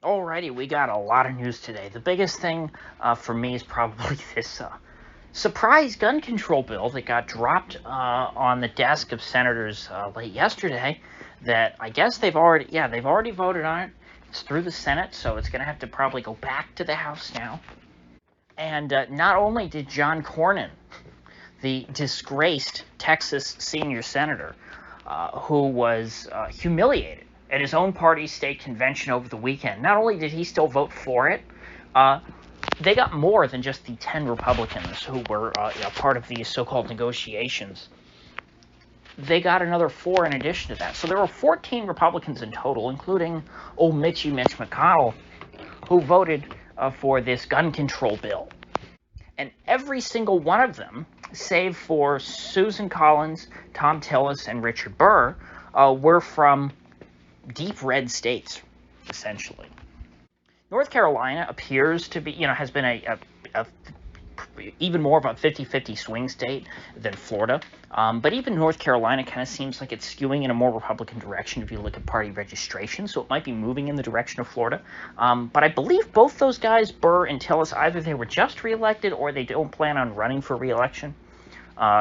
Alrighty, we got a lot of news today. The biggest thing for me is probably this surprise gun control bill that got dropped on the desk of senators late yesterday. That I guess they've already voted on it. It's through the Senate, so it's going to have to probably go back to the House now. And not only did John Cornyn, the disgraced Texas senior senator, who was humiliated at his own party's state convention over the weekend. Not only did he still vote for it, they got more than just the 10 Republicans who were part of these so-called negotiations. They got another 4 in addition to that. So there were 14 Republicans in total, including old Mitch McConnell, who voted for this gun control bill. And every single one of them, save for Susan Collins, Tom Tillis, and Richard Burr, were from deep red states, essentially. North Carolina appears to be, has been a even more of a 50-50 swing state than Florida. But even North Carolina kind of seems like it's skewing in a more Republican direction if you look at party registration, so it might be moving in the direction of Florida. But I believe both those guys, Burr and Tillis, either they were just reelected or they don't plan on running for reelection.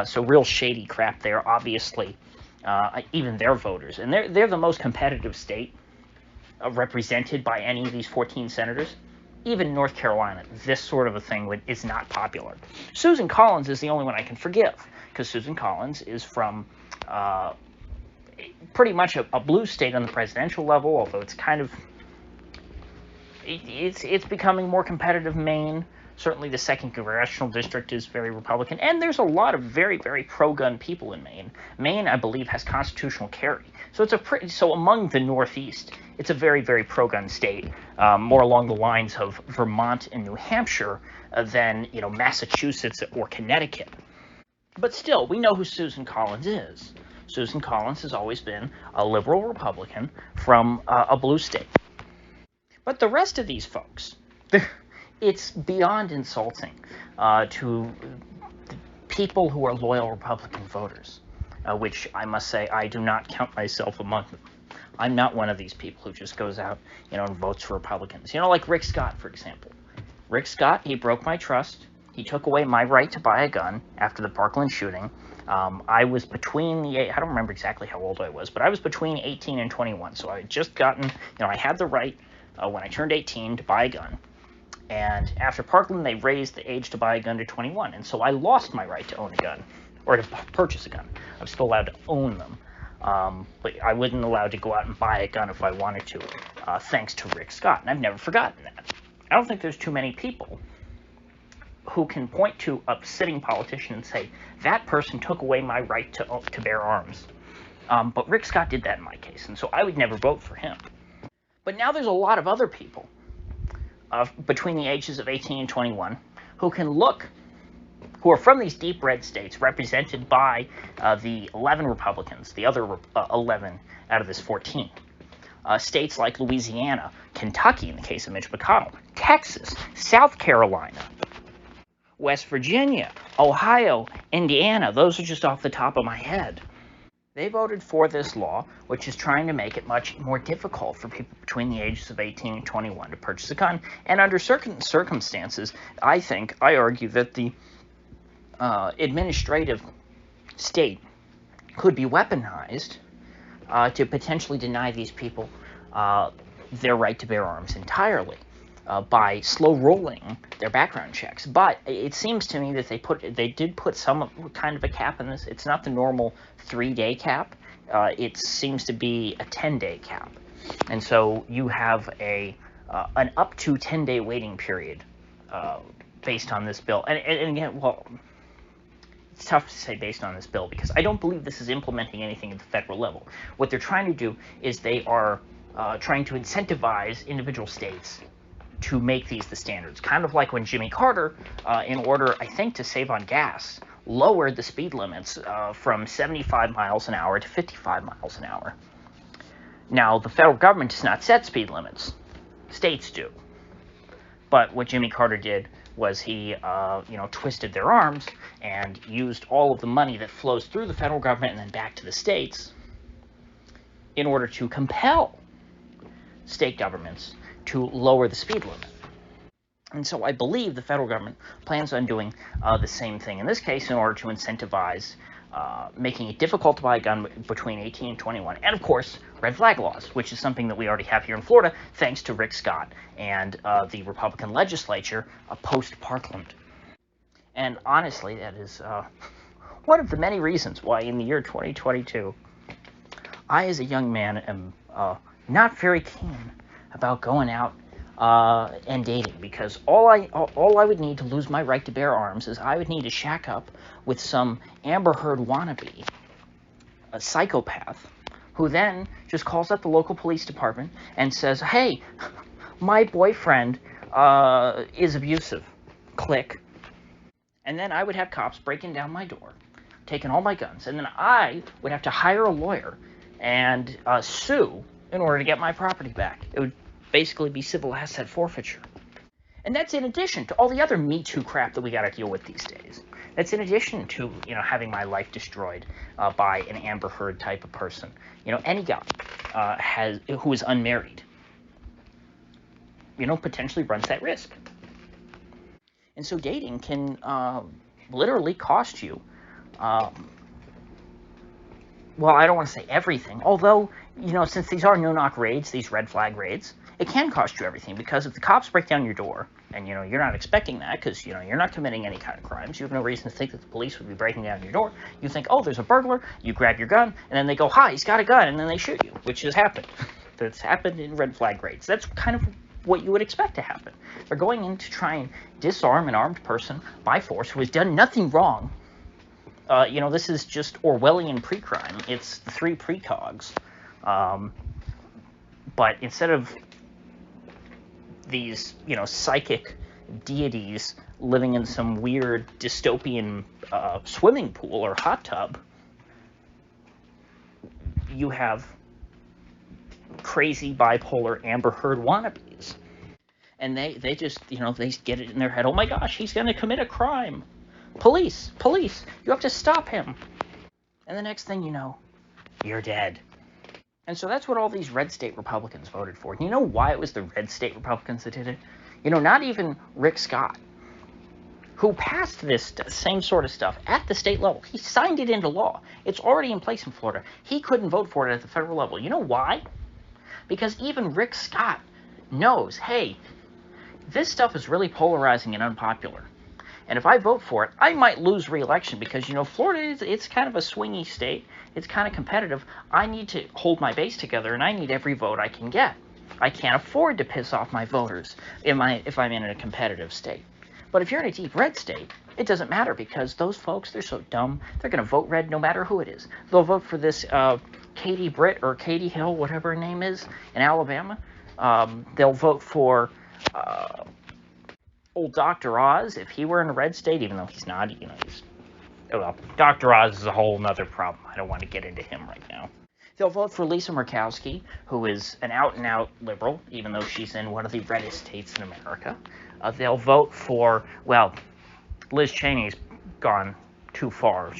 So real shady crap there, obviously. Even their voters. And they're the most competitive state represented by any of these 14 senators. Even North Carolina, this sort of a thing is not popular. Susan Collins is the only one I can forgive, because Susan Collins is from pretty much a blue state on the presidential level, although it's kind of it's becoming more competitive. Maine, certainly the 2nd congressional district, is very Republican, and there's a lot of very, very pro-gun people in Maine. Maine, I believe, has constitutional carry, so so among the Northeast, it's a very, very pro-gun state, more along the lines of Vermont and New Hampshire than Massachusetts or Connecticut. But still, we know who Susan Collins is. Susan Collins has always been a liberal Republican from a blue state. But the rest of these folks, it's beyond insulting to people who are loyal Republican voters, which I must say I do not count myself among them. I'm not one of these people who just goes out, and votes for Republicans. Like Rick Scott, for example. Rick Scott, he broke my trust. He took away my right to buy a gun after the Parkland shooting. I was I don't remember exactly how old I was, but I was between 18 and 21. So I had just gotten, I had the right when I turned 18 to buy a gun. And after Parkland, they raised the age to buy a gun to 21. And so I lost my right to own a gun, or to purchase a gun. I'm still allowed to own them. But I wasn't allowed to go out and buy a gun if I wanted to, thanks to Rick Scott. And I've never forgotten that. I don't think there's too many people who can point to a sitting politician and say, that person took away my right to bear arms. But Rick Scott did that in my case, and so I would never vote for him. But now there's a lot of other people between the ages of 18 and 21 who are from these deep red states represented by the 11 Republicans, the other 11 out of this 14. States like Louisiana, Kentucky in the case of Mitch McConnell, Texas, South Carolina, West Virginia, Ohio, Indiana. Those are just off the top of my head. They voted for this law, which is trying to make it much more difficult for people between the ages of 18 and 21 to purchase a gun. And under certain circumstances, I argue that the administrative state could be weaponized to potentially deny these people their right to bear arms entirely by slow rolling their background checks. But it seems to me that they did put some kind of a cap in this. It's not the normal 3-day cap. It seems to be a 10-day cap. And so you have an up to 10-day waiting period based on this bill. And again, well, it's tough to say based on this bill because I don't believe this is implementing anything at the federal level. What they're trying to do is they are trying to incentivize individual states to make these the standards. Kind of like when Jimmy Carter, in order, I think, to save on gas, lowered the speed limits from 75 miles an hour to 55 miles an hour. Now, the federal government does not set speed limits. States do. But what Jimmy Carter did was he, twisted their arms and used all of the money that flows through the federal government and then back to the states in order to compel state governments to lower the speed limit. And so I believe the federal government plans on doing the same thing in this case in order to incentivize making it difficult to buy a gun between 18 and 21. And, of course, red flag laws, which is something that we already have here in Florida, thanks to Rick Scott and the Republican legislature post-Parkland. And honestly, that is one of the many reasons why in the year 2022, I, as a young man, am not very keen about going out and dating, because all I would need to lose my right to bear arms is I would need to shack up with some Amber Heard wannabe, a psychopath, who then just calls up the local police department and says, "Hey, my boyfriend is abusive." Click. And then I would have cops breaking down my door, taking all my guns, and then I would have to hire a lawyer and sue in order to get my property back. It would basically be civil asset forfeiture. And that's in addition to all the other Me Too crap that we got to deal with these days. That's in addition to, having my life destroyed by an Amber Heard type of person. Any guy who is unmarried, potentially runs that risk. And so dating can literally cost you, well, I don't want to say everything, although, since these are no-knock raids, these red flag raids, it can cost you everything, because if the cops break down your door, and, you're not expecting that, because, you're not committing any kind of crimes, you have no reason to think that the police would be breaking down your door, you think, oh, there's a burglar, you grab your gun, and then they go, hi, he's got a gun, and then they shoot you, which has happened. That's happened in red flag raids. That's kind of what you would expect to happen. They're going in to try and disarm an armed person by force who has done nothing wrong. This is just Orwellian pre-crime. It's the three precogs. But instead of these, psychic deities living in some weird dystopian swimming pool or hot tub, you have crazy bipolar Amber Heard wannabes. And they just, they get it in their head, oh my gosh, he's going to commit a crime. Police, you have to stop him. And the next thing you know, you're dead. And so that's what all these red state Republicans voted for. You know why it was the red state Republicans that did it? Not even Rick Scott, who passed this same sort of stuff at the state level. He signed it into law. It's already in place in Florida. He couldn't vote for it at the federal level. You know why? Because even Rick Scott knows, hey, this stuff is really polarizing and unpopular. And if I vote for it, I might lose re-election because, Florida, it's kind of a swingy state. It's kind of competitive. I need to hold my base together, and I need every vote I can get. I can't afford to piss off my voters if I'm in a competitive state. But if you're in a deep red state, it doesn't matter, because those folks, they're so dumb, they're going to vote red no matter who it is. They'll vote for this Katie Britt or Katie Hill, whatever her name is, in Alabama. They'll vote for old Dr. Oz if he were in a red state, even though he's not. Dr. Oz is a whole nother problem. I don't want to get into him right now. They'll vote for Lisa Murkowski, who is an out-and-out liberal, even though she's in one of the reddest states in America. They'll vote for, Liz Cheney's gone too far.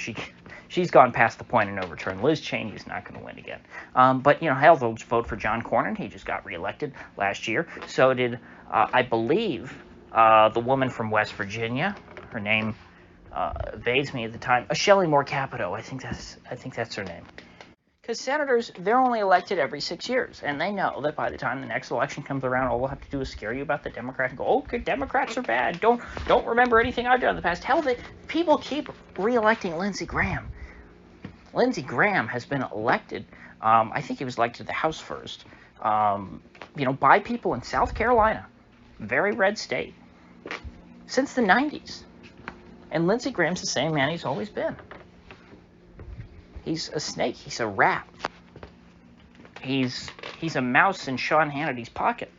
She's gone past the point of no return. Liz Cheney's not going to win again. But, hell, they'll vote for John Cornyn. He just got reelected last year. So did, I believe, the woman from West Virginia. Her name evades me at the time. Shelley Moore Capito. I think that's her name. Because senators, they're only elected every 6 years, and they know that by the time the next election comes around, all they'll have to do is scare you about the Democrats and go, "Oh, good, Democrats are bad. Don't remember anything I've done in the past." Hell, people keep re-electing Lindsey Graham. Lindsey Graham has been elected. I think he was elected to the House first. By people in South Carolina, very red state, since the 90s. And Lindsey Graham's the same man he's always been. He's a snake. He's a rat. He's a mouse in Sean Hannity's pocket.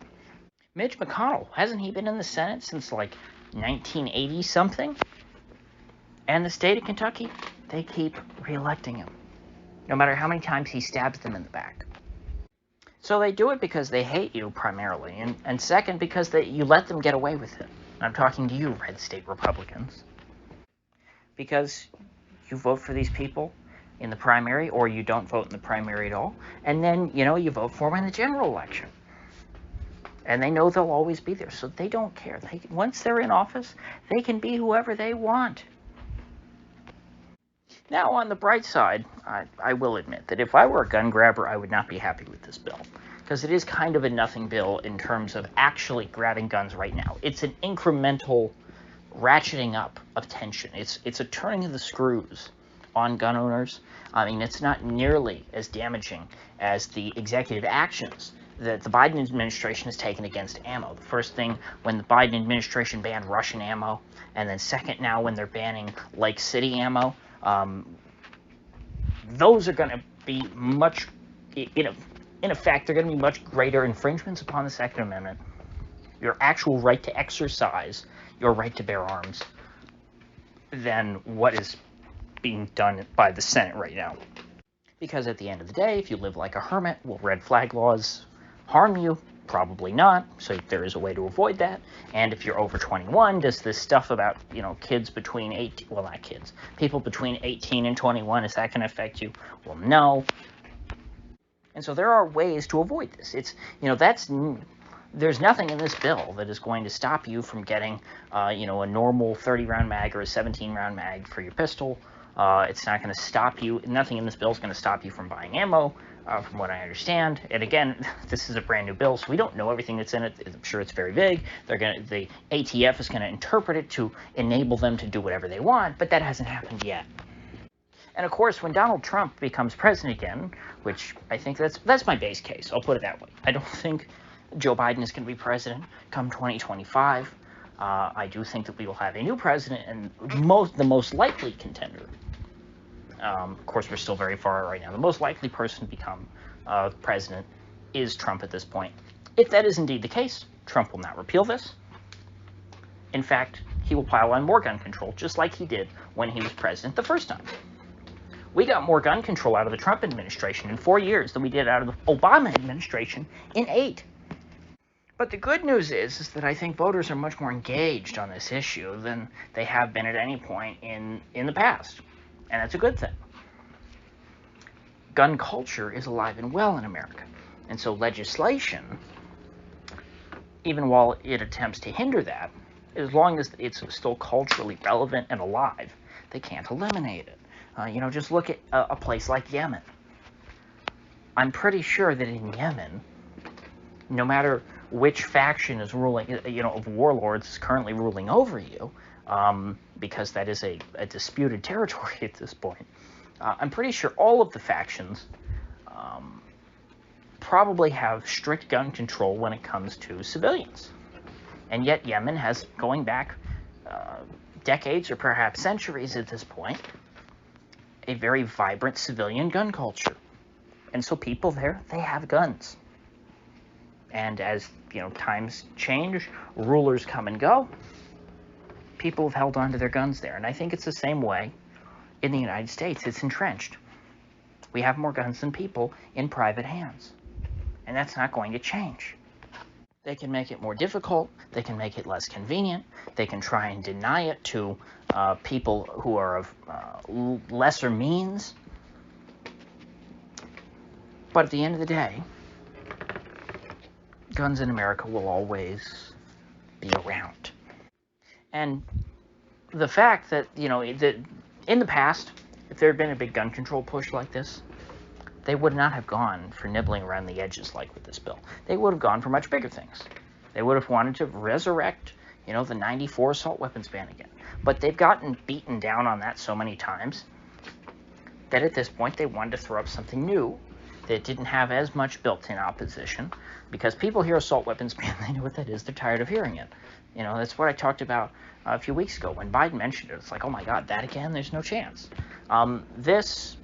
Mitch McConnell, hasn't he been in the Senate since 1980 something? And the state of Kentucky, they keep re-electing him, no matter how many times he stabs them in the back. So they do it because they hate you primarily, and second, because you let them get away with it. I'm talking to you, red state Republicans. Because you vote for these people in the primary, or you don't vote in the primary at all, and then, you vote for them in the general election. And they know they'll always be there, so they don't care. Once they're in office, they can be whoever they want. Now, on the bright side, I will admit that if I were a gun grabber, I would not be happy with this bill, because it is kind of a nothing bill in terms of actually grabbing guns right now. It's an incremental ratcheting up of tension. It's a turning of the screws on gun owners. I mean, it's not nearly as damaging as the executive actions that the Biden administration has taken against ammo. The first thing when the Biden administration banned Russian ammo, and then second now when they're banning Lake City ammo. Those are going to be much, in effect, they're going to be much greater infringements upon the Second Amendment, your actual right to exercise your right to bear arms, than what is being done by the Senate right now. Because at the end of the day, if you live like a hermit, will red flag laws harm you? Probably not, so there is a way to avoid that. And if you're over 21, does this stuff about, kids between 18, well, not kids, people between 18 and 21, is that going to affect you? Well, no. And so there are ways to avoid this. There's nothing in this bill that is going to stop you from getting, a normal 30-round mag or a 17-round mag for your pistol. It's not going to stop you. Nothing in this bill is going to stop you from buying ammo, from what I understand. And again, this is a brand new bill, so we don't know everything that's in it. I'm sure it's very vague. The ATF is going to interpret it to enable them to do whatever they want, but that hasn't happened yet. And of course, when Donald Trump becomes president again, which I think that's my base case, I'll put it that way. I don't think Joe Biden is going to be president come 2025. I do think that we will have a new president, and the most likely contender. Of course, we're still very far right now. The most likely person to become president is Trump at this point. If that is indeed the case, Trump will not repeal this. In fact, he will pile on more gun control, just like he did when he was president the first time. We got more gun control out of the Trump administration in 4 years than we did out of the Obama administration in 8. But the good news is that I think voters are much more engaged on this issue than they have been at any point in the past. And that's a good thing. Gun culture is alive and well in America. And so legislation, even while it attempts to hinder that, as long as it's still culturally relevant and alive, they can't eliminate it. Just look at a place like Yemen. I'm pretty sure that in Yemen, no matter which faction is ruling, of warlords is currently ruling over you, because that is a disputed territory at this point. I'm pretty sure all of the factions probably have strict gun control when it comes to civilians. And yet Yemen has, going back decades or perhaps centuries at this point, a very vibrant civilian gun culture. And so people there, they have guns. And as, times change, rulers come and go, people have held on to their guns there. And I think it's the same way in the United States. It's entrenched. We have more guns than people in private hands. And that's not going to change. They can make it more difficult. They can make it less convenient. They can try and deny it to people who are of lesser means. But at the end of the day, guns in America will always be around. And the fact that, that in the past, if there had been a big gun control push like this, they would not have gone for nibbling around the edges like with this bill. They would have gone for much bigger things. They would have wanted to resurrect, the 94 assault weapons ban again. But they've gotten beaten down on that so many times that at this point they wanted to throw up something new that didn't have as much built-in opposition, because people hear assault weapons ban, they know what that is, they're tired of hearing it. That's what I talked about a few weeks ago when Biden mentioned it. It's like, oh my God, that again? There's no chance. This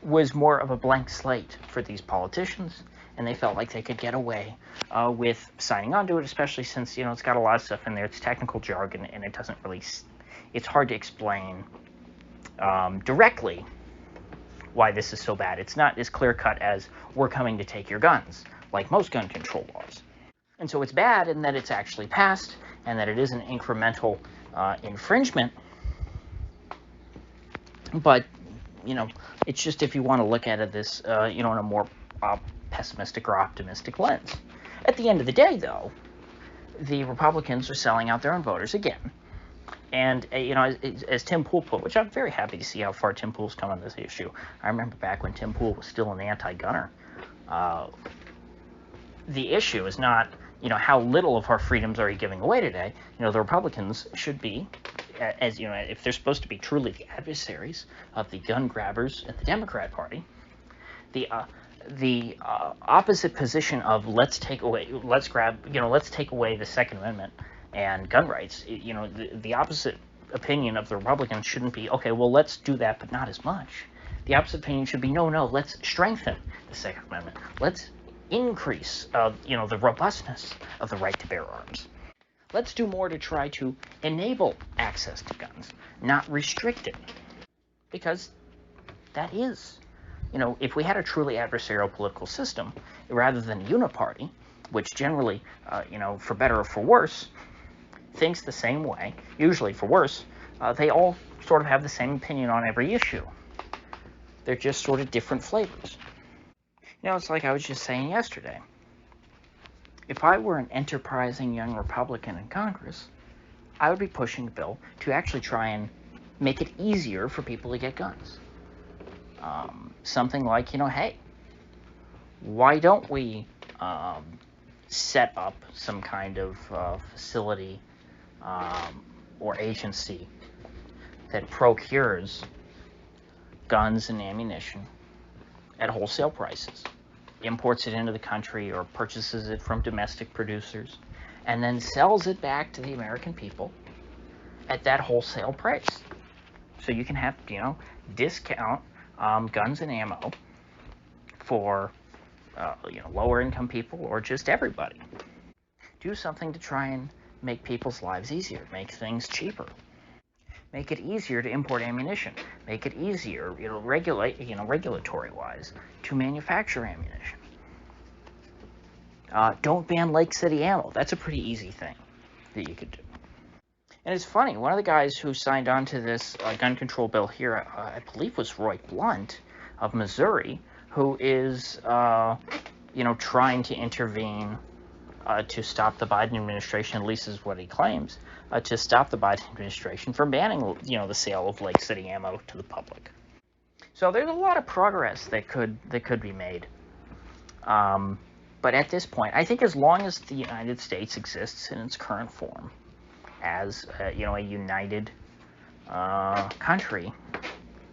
was more of a blank slate for these politicians, and they felt like they could get away with signing on to it, especially since, it's got a lot of stuff in there. It's technical jargon, and it doesn't really, it's hard to explain directly why this is so bad. It's not as clear-cut as we're coming to take your guns, like most gun control laws. And so it's bad in that it's actually passed, and that it is an incremental infringement. But, it's just if you want to look at it this, in a more pessimistic or optimistic lens. At the end of the day, though, the Republicans are selling out their own voters again. And, as Tim Pool put, which I'm very happy to see how far Tim Pool's come on this issue. I remember back when Tim Pool was still an anti-gunner. The issue is not, how little of our freedoms are you giving away today. The Republicans should be, as if they're supposed to be truly the adversaries of the gun grabbers at the Democrat Party, the opposite position of let's take away the Second Amendment and gun rights. The opposite opinion of the Republicans shouldn't be, okay, well, let's do that, but not as much. The opposite opinion should be, no, let's strengthen the Second Amendment. Let's increase, the robustness of the right to bear arms. Let's do more to try to enable access to guns, not restrict it. Because that is, if we had a truly adversarial political system, rather than a uniparty, which generally, for better or for worse, thinks the same way, usually for worse, they all sort of have the same opinion on every issue. They're just sort of different flavors. It's like I was just saying yesterday. If I were an enterprising young Republican in Congress, I would be pushing a bill to actually try and make it easier for people to get guns. Something like, hey, why don't we set up some kind of facility or agency that procures guns and ammunition at wholesale prices, imports it into the country or purchases it from domestic producers, and then sells it back to the American people at that wholesale price. So you can have, discount guns and ammo for, lower income people or just everybody. Do something to try and make people's lives easier, make things cheaper. Make it easier to import ammunition. Make it easier, regulatory-wise, to manufacture ammunition. Don't ban Lake City ammo. That's a pretty easy thing that you could do. And it's funny, one of the guys who signed on to this gun control bill here, I believe was Roy Blunt of Missouri, who is, trying to intervene to stop the Biden administration, at least is what he claims, to stop the Biden administration from banning, the sale of Lake City ammo to the public. So there's a lot of progress that could be made. But at this point, I think as long as the United States exists in its current form, as a united country,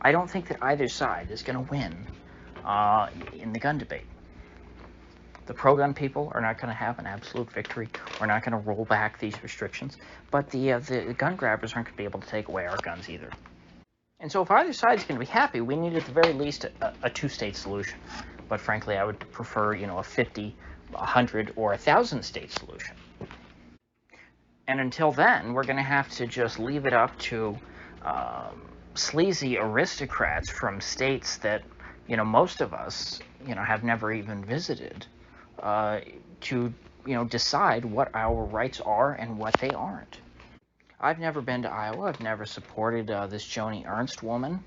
I don't think that either side is going to win in the gun debate. The pro-gun people are not going to have an absolute victory. We're not going to roll back these restrictions. But the gun grabbers aren't going to be able to take away our guns either. And so if either side is going to be happy, we need at the very least a two-state solution. But frankly, I would prefer, a 50, 100, or 1,000-state solution. And until then, we're going to have to just leave it up to sleazy aristocrats from states that, most of us, have never even visited, to, decide what our rights are and what they aren't. I've never been to Iowa. I've never supported this Joni Ernst woman.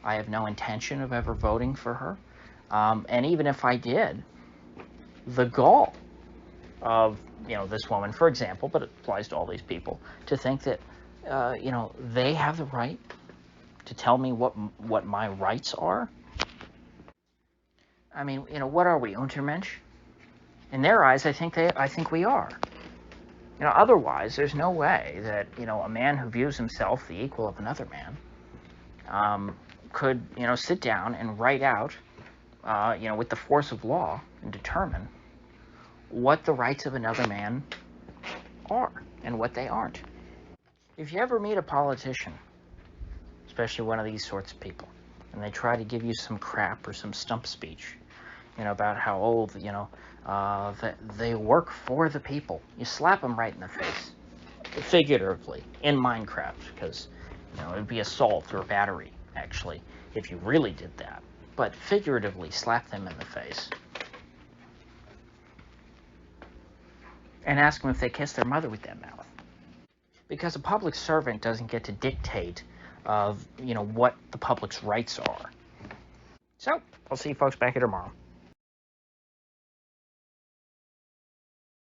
I have no intention of ever voting for her. And even if I did, the gall of, this woman, for example, but it applies to all these people, to think that, they have the right to tell me what my rights are. I mean, what are we, Untermensch? In their eyes, I think we are. Otherwise, there's no way that, a man who views himself the equal of another man could, sit down and write out, with the force of law and determine what the rights of another man are and what they aren't. If you ever meet a politician, especially one of these sorts of people, and they try to give you some crap or some stump speech, about how old, that they work for the people, you slap them right in the face, figuratively, in Minecraft, because, it would be assault or battery, actually, if you really did that. But figuratively, slap them in the face. And ask them if they kiss their mother with that mouth. Because a public servant doesn't get to dictate what the public's rights are. So, I'll see you folks back here tomorrow.